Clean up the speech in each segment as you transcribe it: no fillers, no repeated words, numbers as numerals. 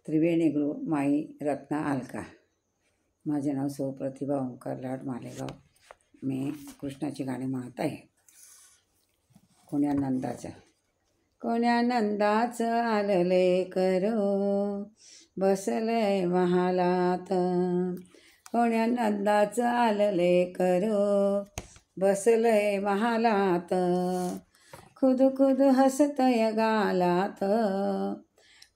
त्रिवेणी गुरु माई रत्ना अलका. माझे नाव सौ प्रतिभा ओंकार लाड मालेगाव. मी कृष्णाची गाणी म्हणत आहे. कोण्या नंदाचं आलले करो बसलय महालात. कोण्या नंदाचं आलले करो बसलय महालात. खुद खुद हसतय गालात,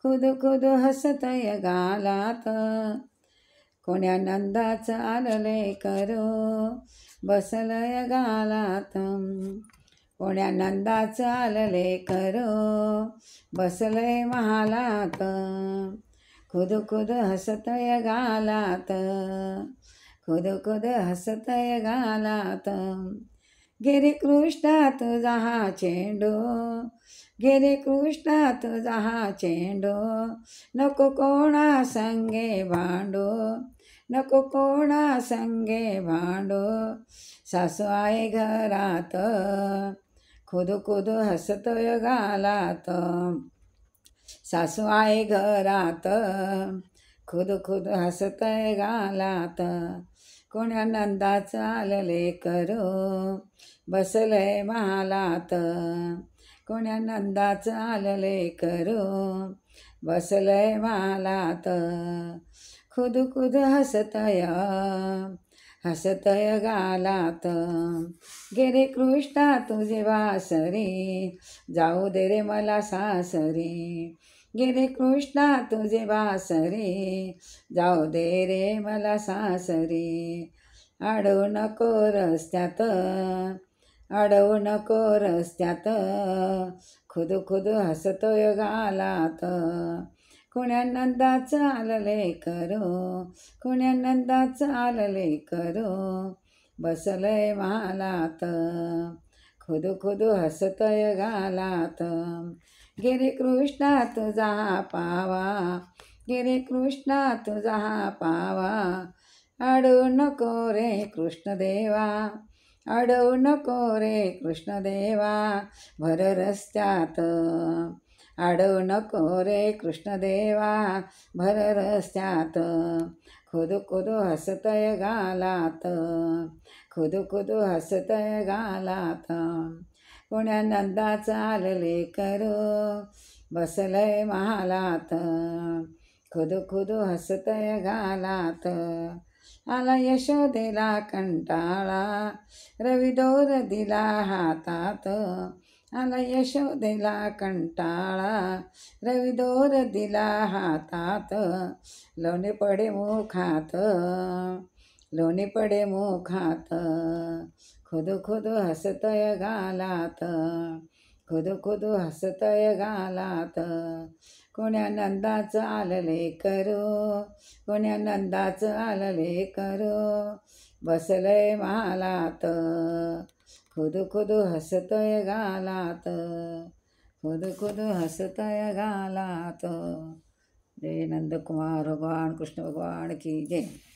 खुद खुद हसतय गालात. कोण्या नंदाचं आलले करो बसलय गालात. कोण्या नंदाचं आलले करो बसलय महालात. खुद खुद हसतय गालात, खुद खुद हसतय गालात. गिरी कृष्णा तुझा हा चेंडू, गिरी कृष्णा तुझा हा चेंडू. नको कोणा संगे भांडू, नको कोणा संगे भांडू. सासू आहे घरात, खुद खुद हसतोय गालात. सासू आहे घरात, खुद खुद हसतय गालात. कोण्या नंदाचं आलले करो बसलय महालात. कोण्या नंदाचं आलले करो बसलय महालात. खुद खुद हसतय, हसतय गालात. गिरी कृष्णा तुझे वासरी, जाऊ दे रे मला सासरी. गिरी कृष्णा तुझे वासरी, जाऊ दे रे मला सासरी. अडवू नको रस्त्यात, अडवू नको रस्त्यात. खुद खुद हसतोय गालात. कोण्या नंदाचं आलले करो, कोण्या नंदाचं आलले करो बसलय महालात. खुद खुद हसतय गालात. गिरी कृष्णा तुझा हा पावा, गिरी कृष्णा तुझा हा पावा. अडवू नको रे कृष्णदेवा, अडवू नको रे कृष्णदेवा भर रस्त्यात. अडवू नको रे कृष्णदेवा भर रस्त्यात. खुद खुद हसतय गालात, खुद खुद हसतय गालात. कोण्या नंदाचं आलले करो बसलय महालात. खुद खुद हसतय गालात. आला यशोदेला कंटाळा, रविदोर दिला हातात. आला यशोदेला कंटाळा, रविदोर दिला हातात. लोणी पडे मुखात, लोणी पडे मुखात. खुद खुद हसतय गालात, खुद खुद हसतय गालात. कोण्या नंदाचं आलले करो, कोण्या नंदाचं आलले करो बसलय महालात. खुद खुद हसतय गालात, खुद खुद हसतय गालात. जय नंदकुमार भगवान कृष्ण भगवान की जय.